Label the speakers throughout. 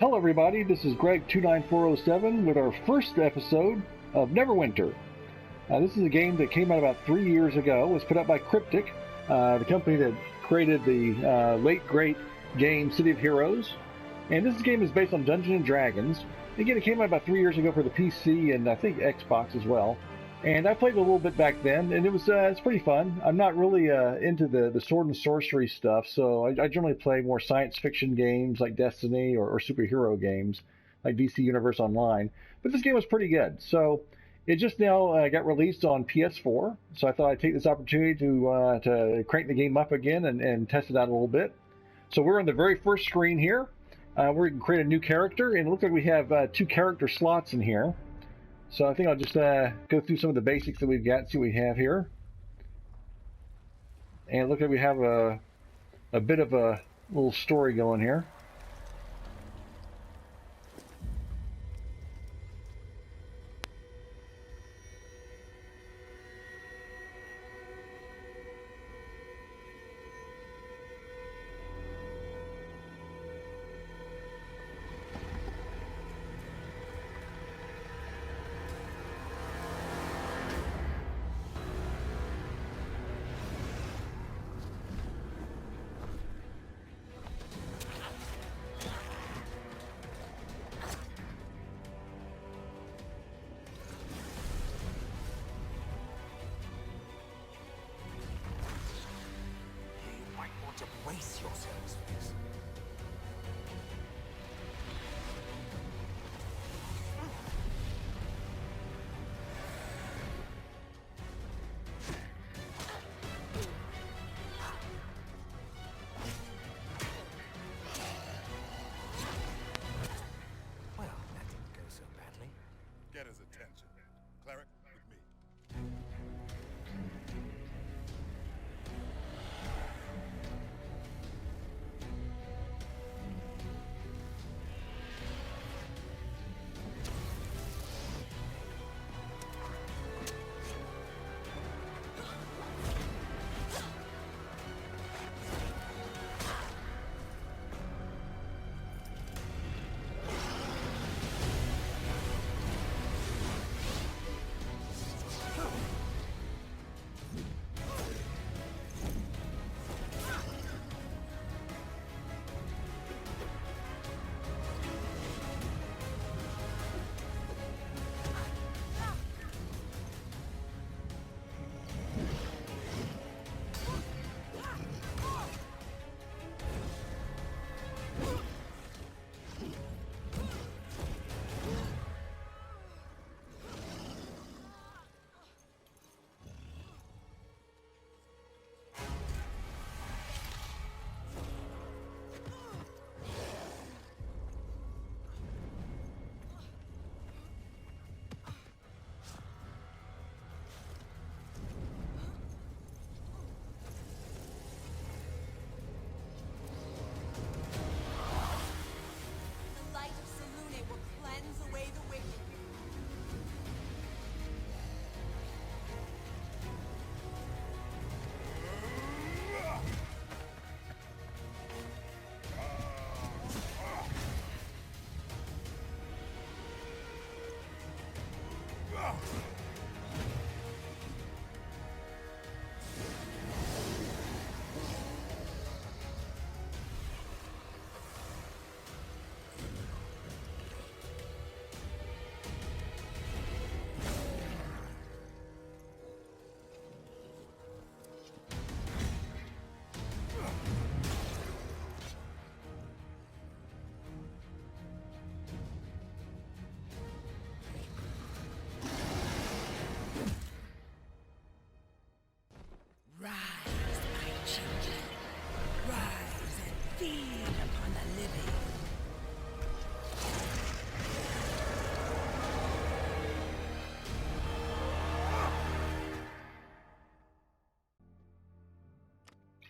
Speaker 1: Hello everybody, this is Greg29407 with our first episode of Neverwinter. This is a game that came out about 3 years ago. It was put out by Cryptic, the company that created the late great game City of Heroes. And this game is based on Dungeons & Dragons. Again, it came out about 3 years ago for the PC and I think Xbox as well. And I played a little bit back then, and it's pretty fun. I'm not really into the sword and sorcery stuff, so I generally play more science fiction games like Destiny or superhero games like DC Universe Online. But this game was pretty good. So it just now got released on PS4, so I thought I'd take this opportunity to crank the game up again and test it out a little bit. So we're on the very first screen here. We can create a new character, and it looks like we have 2 character slots in here. So I think I'll just go through some of the basics that we've got, see what we have here. And it looks like we have a bit of a little story going here.
Speaker 2: Brace yourselves for this. Well, that didn't go so badly.
Speaker 3: Get his attention. Cleric, with me.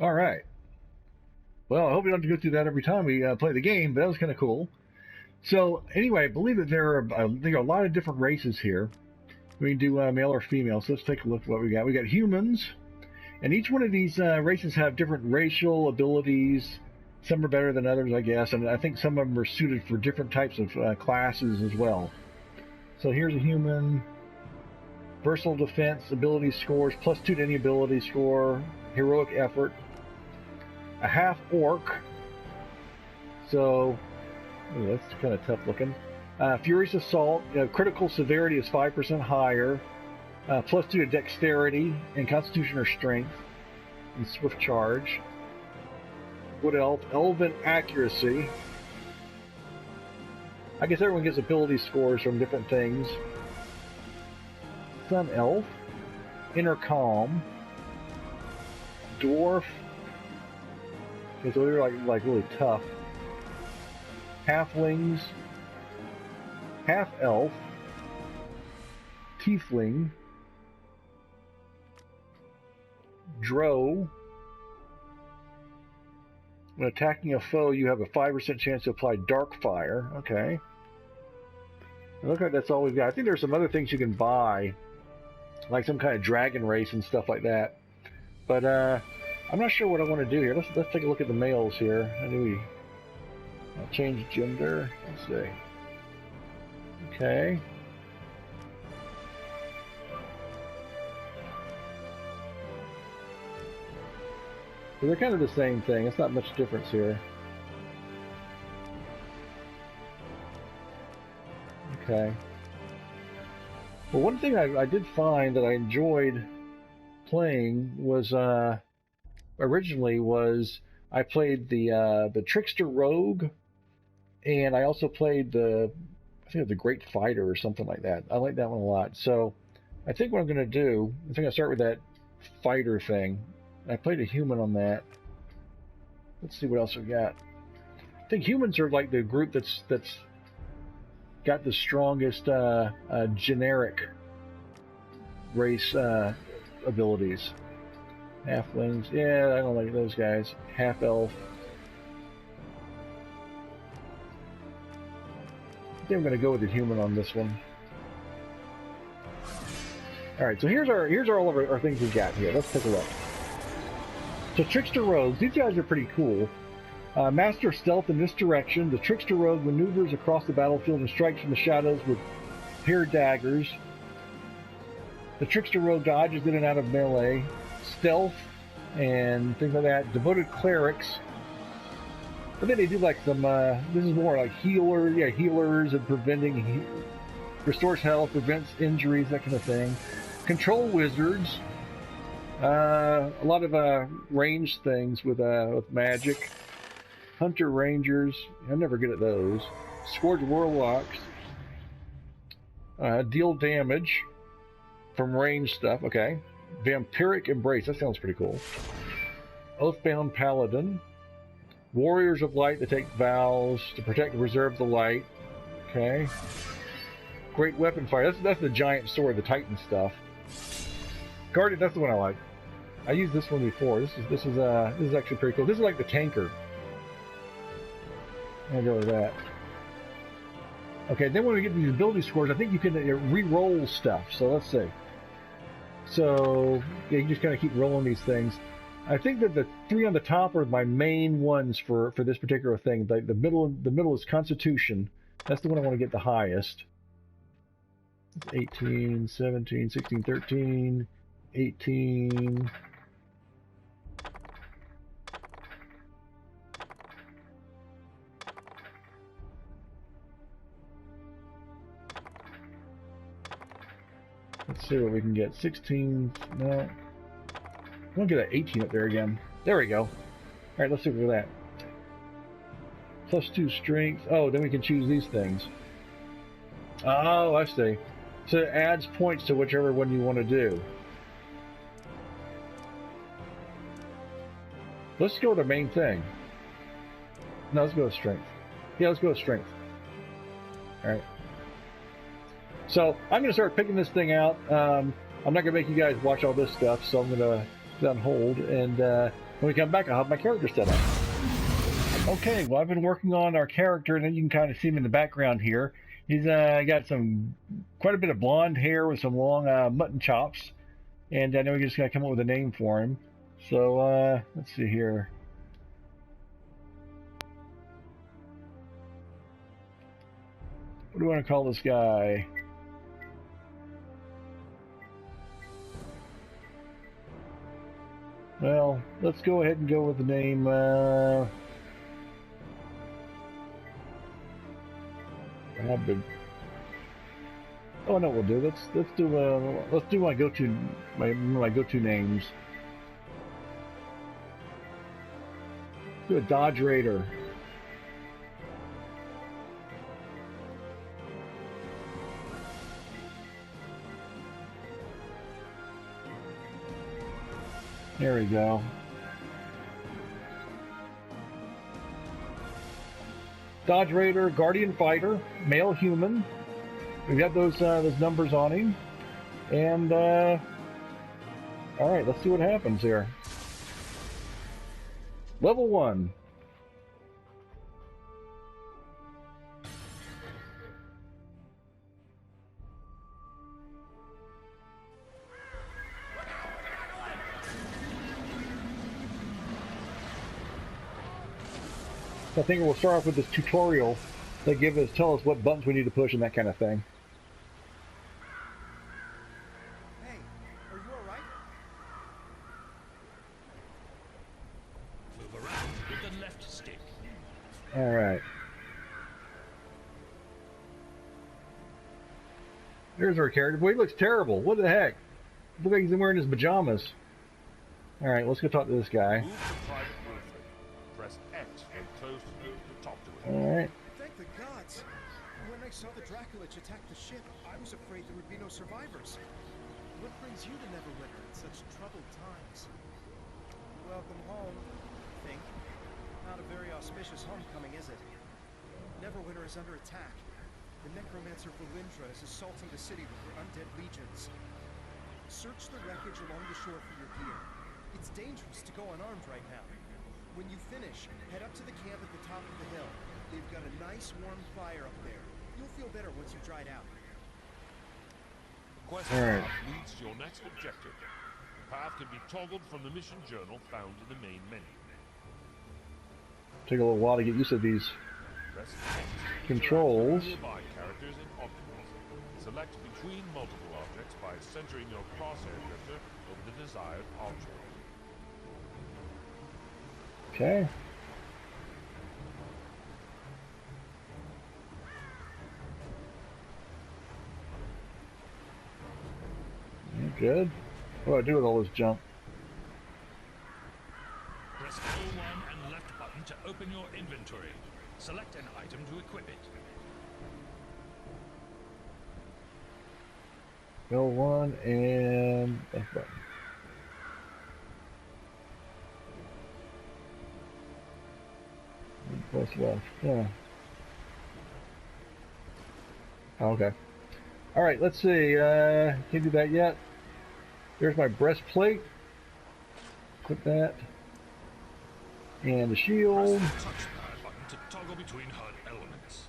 Speaker 1: All right. Well, I hope we don't have to go through that every time we play the game, but that was kind of cool. So anyway, I believe that there are a lot of different races here. We can do male or female, so let's take a look at what we got. We got humans, and each one of these races have different racial abilities, Some are better than others, I guess, and I think some of them are suited for different types of classes as well. So here's a human. Versatile defense, ability scores, +2 to any ability score, heroic effort. A half orc. So, that's kind of tough looking. Furious assault, critical severity is 5% higher. +2 to dexterity and constitution or strength. And swift charge. Wood elf, elven accuracy. I guess everyone gets ability scores from different things. Sun elf, inner calm, dwarf. Okay, so they're like really tough. Halflings, half elf, tiefling, drow. When attacking a foe, you have a 5% chance to apply dark fire. Okay. It looks like that's all we've got. I think there's some other things you can buy, like some kind of dragon race and stuff like that. But I'm not sure what I want to do here. Let's take a look at the males here. How do we change gender? Let's see. Okay. So they're kind of the same thing. It's not much difference here. Okay. Well, one thing I did find that I enjoyed playing was originally was I played the Trickster Rogue, and I also played I think it was the Great Fighter or something like that. I like that one a lot. So I think what I'm going to do, I think I'll start with that fighter thing. I played a human on that. Let's see what else we got. I think humans are like the group that's got the strongest generic race abilities. Halflings, yeah, I don't like those guys. Half elf. I think I'm going to go with the human on this one. All right, so here's all of our things we got here. Let's take a look. So Trickster Rogues, these guys are pretty cool. Master of stealth and misdirection, the Trickster Rogue maneuvers across the battlefield and strikes from the shadows with paired daggers. The Trickster Rogue dodges in and out of melee. Stealth and things like that. Devoted clerics. I think they do like some, this is more like healers and preventing, restores health, prevents injuries, that kind of thing. Control wizards. A lot of ranged things with magic. Hunter rangers. I'm never good at those. Scourge warlocks. Deal damage from ranged stuff. Okay. Vampiric embrace. That sounds pretty cool. Oathbound paladin. Warriors of light that take vows to protect and preserve the light. Okay. Great weapon fire. That's the giant sword, the Titan stuff. Guardian. That's the one I like. I used this one before. This is actually pretty cool. This is like the tanker. I'm gonna go with that. Okay, then when we get these ability scores, I think you can re-roll stuff. So let's see. So yeah, you just kind of keep rolling these things. I think that the three on the top are my main ones for this particular thing. Like the middle is Constitution. That's the one I want to get the highest. 18, 17, 16, 13, 18. Let's see what we can get. 16, no. I'm gonna get an 18 up there again. There we go. All right, let's see what that. +2 strength. Oh, then we can choose these things. Oh, I see. So it adds points to whichever one you want to do. Let's go with the main thing. No, let's go with strength. Yeah, let's go with strength. All right. So I'm going to start picking this thing out. I'm not going to make you guys watch all this stuff, so I'm going to put it on hold. And when we come back, I'll have my character set up. Okay, well, I've been working on our character, and you can kind of see him in the background here. He's got quite a bit of blonde hair with some long mutton chops. And I know we're just going to come up with a name for him. So let's see here. What do I want to call this guy? Well, let's go ahead and go with the name. Rabbit. Oh no, we'll do. Let's do my go-to names. Do a Dodge Raider. There we go. Dodge Raider, Guardian Fighter, male human. We've got those numbers on him, and all right, let's see what happens here. Level 1. I think we'll start off with this tutorial. They tell us what buttons we need to push and that kind of thing.
Speaker 2: Hey, are you alright?
Speaker 4: Move around with the left stick.
Speaker 1: All right. There's our character. Boy, he looks terrible. What the heck? Looks like he's wearing his pajamas. All right, let's go talk to this guy.
Speaker 3: Move to private warfare. Press X when close to talk to him.
Speaker 1: All right.
Speaker 2: Thank the gods. When I saw the Draculich attack the ship, I was afraid there would be no survivors. What brings you to Neverwinter in such troubled times? Welcome home, I think. Not a very auspicious homecoming, is it? Neverwinter is under attack. The necromancer Valindra is assaulting the city with her undead legions. Search the wreckage along the shore for your gear. It's dangerous to go unarmed right now. When you finish, head up to the camp at the top of the hill. They've got a nice warm fire up there. You'll feel better once you've dried out.
Speaker 5: Quest
Speaker 1: All right.
Speaker 5: path leads to your next objective. The path can be toggled from the mission journal found in the main menu.
Speaker 1: Take a little while to get used to these
Speaker 5: Press X to
Speaker 1: controls.
Speaker 5: interact with nearby characters and objects. Select between multiple objects by centering your crosshair cursor over the desired object.
Speaker 1: Okay. Good. What do I do with all this junk?
Speaker 4: Press L1 and left button to open your inventory. Select an item to equip it.
Speaker 1: L1 and left button. Press left. Yeah. Oh, okay. All right. Let's see. Can't do that yet. There's my breastplate. Click that. And the shield.
Speaker 4: Press the touchpad button to toggle between HUD elements.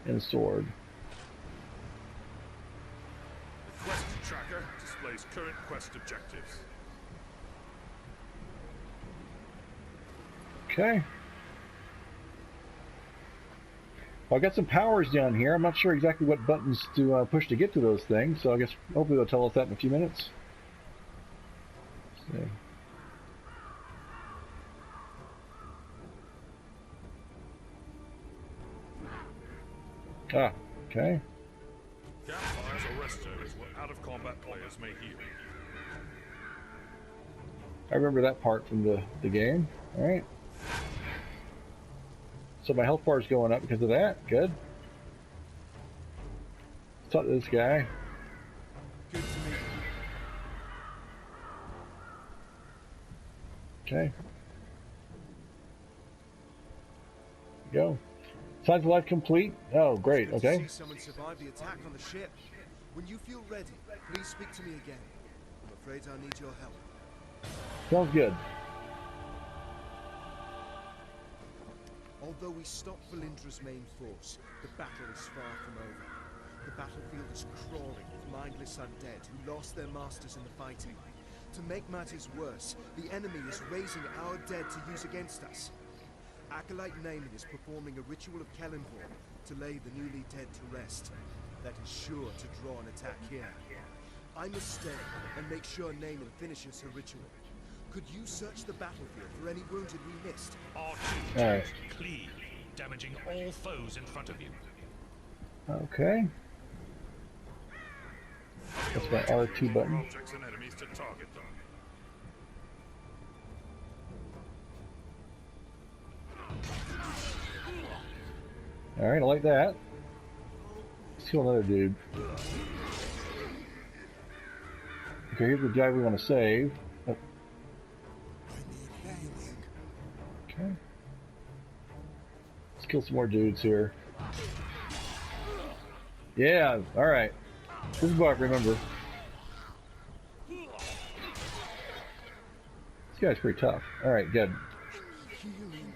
Speaker 1: And a sword.
Speaker 5: The quest tracker displays current quest objectives.
Speaker 1: Okay. Well, I got some powers down here. I'm not sure exactly what buttons to push to get to those things, so I guess hopefully they'll tell us that in a few minutes. Let's see. Ah, okay.
Speaker 5: Campfires or rest areas where out-of-combat players may heal.
Speaker 1: I remember that part from the game. All right. So my health bar is going up because of that. Good. Let's talk to this guy.
Speaker 2: Good to meet you.
Speaker 1: Okay. Go. Signs of life complete. Oh, great.
Speaker 2: Good to
Speaker 1: Okay.
Speaker 2: see someone survive the attack on the ship. When you feel ready, please speak to me again. I'm afraid I need your help.
Speaker 1: Sounds good.
Speaker 2: Although we stopped Valindra's main force, the battle is far from over. The battlefield is crawling with mindless undead who lost their masters in the fighting. To make matters worse, the enemy is raising our dead to use against us. Acolyte Naaman is performing a ritual of Kellenborn, to lay the newly dead to rest. That is sure to draw an attack here. I must stay and make sure Naaman finishes her ritual. Could you search the battlefield for any wounded we missed?
Speaker 4: R2
Speaker 1: All right.
Speaker 4: clean, damaging all foes in front of you.
Speaker 1: Okay. That's my R2
Speaker 5: More
Speaker 1: button.
Speaker 5: objects and enemies to target them.
Speaker 1: All right, I like that. Let's kill another dude. Okay, here's the guy we want to save. Oh. Okay. Let's kill some more dudes here. Yeah, all right. This is what I remember. This guy's pretty tough. All right, good.
Speaker 2: Healing.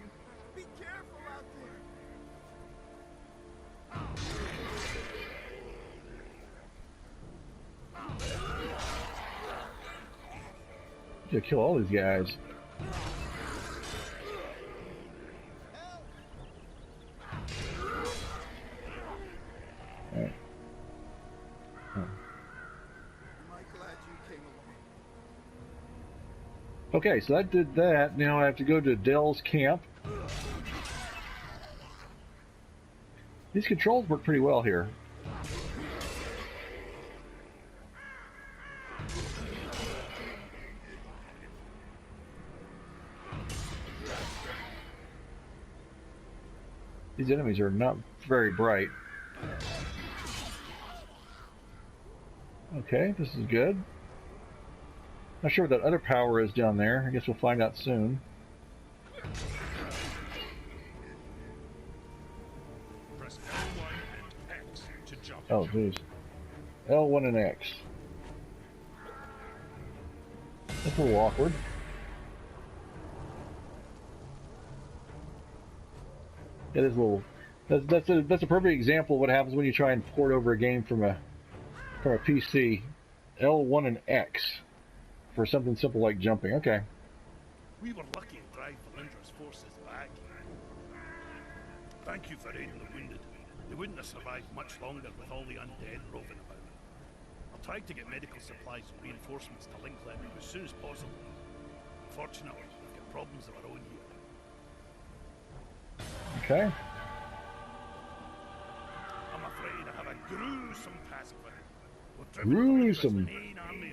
Speaker 2: Be careful out there.
Speaker 1: You gotta kill all these guys. All right. Oh.
Speaker 2: Am I glad you came along?
Speaker 1: Okay, so that did that. Now I have to go to Dell's camp. These controls work pretty well here. These enemies are not very bright. Okay, this is good. Not sure what that other power is down there. I guess we'll find out soon.
Speaker 4: Press L1 and X to jump.
Speaker 1: Oh, geez. L1 and X. That's a little awkward. It is a little. That's a perfect example of what happens when you try and port over a game from a PC. L1 and X for something simple like jumping. Okay.
Speaker 6: We were lucky to drive Valindra's forces back. Thank you for aiding the wounded. They wouldn't have survived much longer with all the undead roving about. I'll try to get medical supplies and reinforcements to Linkletter as soon as possible. Unfortunately, we've got problems of our own here.
Speaker 1: Okay.
Speaker 6: I'm afraid I have a gruesome task for it. We've
Speaker 1: Gruesome.
Speaker 6: the main army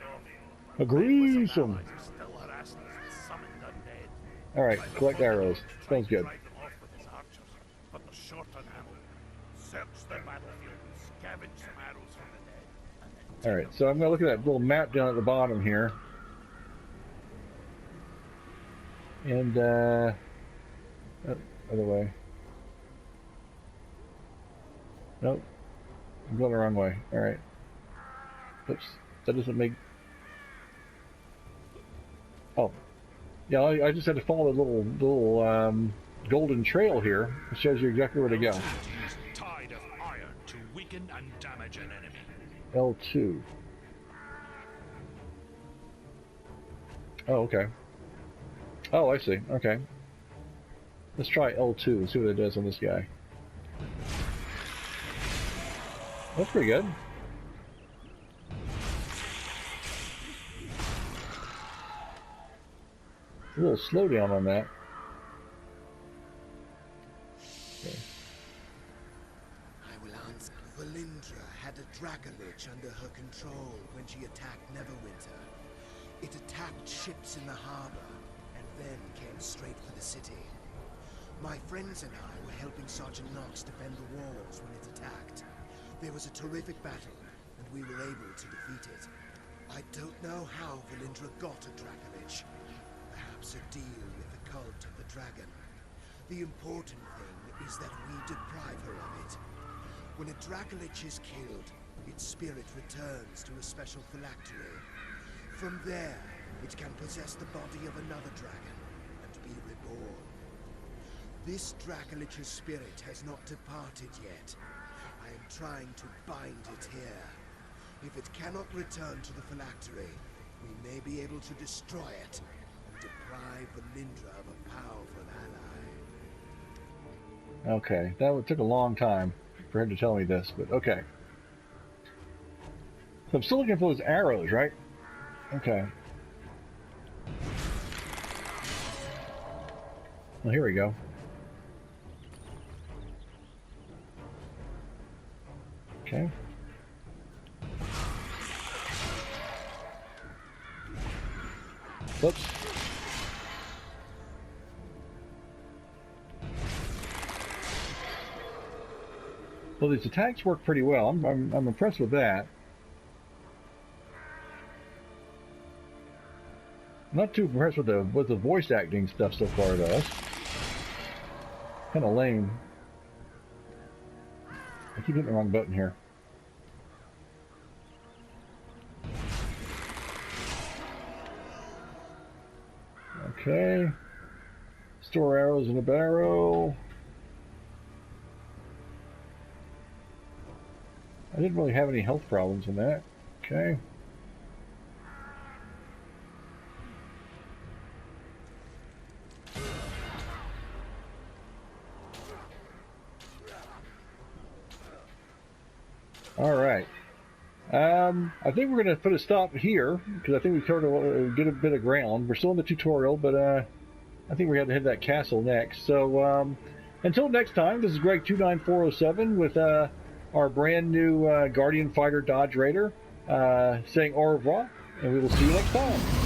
Speaker 6: of
Speaker 1: A gruesome.
Speaker 6: allies who still harass us with summoned undead.
Speaker 1: All right,
Speaker 6: By the
Speaker 1: collect
Speaker 6: Father,
Speaker 1: arrows.
Speaker 6: try
Speaker 1: Sounds
Speaker 6: to
Speaker 1: good.
Speaker 6: drive them off with his archers, but they're short on ammo. Search the battlefield and scavenge some arrows from the dead. And then
Speaker 1: All right, so I'm gonna look at that little map down at the bottom here, and other way. Nope, I'm going the wrong way. All right. Oops, that doesn't make. Oh, yeah. I just had to follow the little golden trail here. It shows you exactly where to go.
Speaker 4: Use Tide of Iron to weaken and damage an enemy.
Speaker 1: L2. Oh, okay. Oh, I see. Okay. Let's try L2 and see what it does on this guy. That's pretty good. A little slowdown on that. Okay.
Speaker 2: I will answer. Valindra had a Dracolich under her control when she attacked Neverwinter. It attacked ships in the harbor, and then came straight for the city. My friends and I were helping Sergeant Knox defend the walls when it attacked. There was a terrific battle, and we were able to defeat it. I don't know how Valindra got a Dracolich. Perhaps a deal with the cult of the dragon. The important thing is that we deprive her of it. When a Dracolich is killed, its spirit returns to a special phylactery. From there, it can possess the body of another dragon and be reborn. This Dracolich's spirit has not departed yet. I am trying to bind it here. If it cannot return to the phylactery, we may be able to destroy it and deprive Valindra of a powerful ally.
Speaker 1: Okay, that took a long time. for him to tell me this, but okay. So I'm still looking for those arrows, right? Okay. Well, here we go. Okay. Whoops. Well, these attacks work pretty well. I'm impressed with that. Not too impressed with the voice acting stuff so far, though. That's kind of lame. I keep hitting the wrong button here. Okay. Store arrows in a barrel. I didn't really have any health problems in that. Okay. All right. I think we're going to put a stop here because I think we covered a good bit of ground. We're still in the tutorial, but I think we're going to hit that castle next. So until next time, this is Greg 29407 with our brand new Guardian Fighter Dodge Raider saying au revoir, and we will see you next time.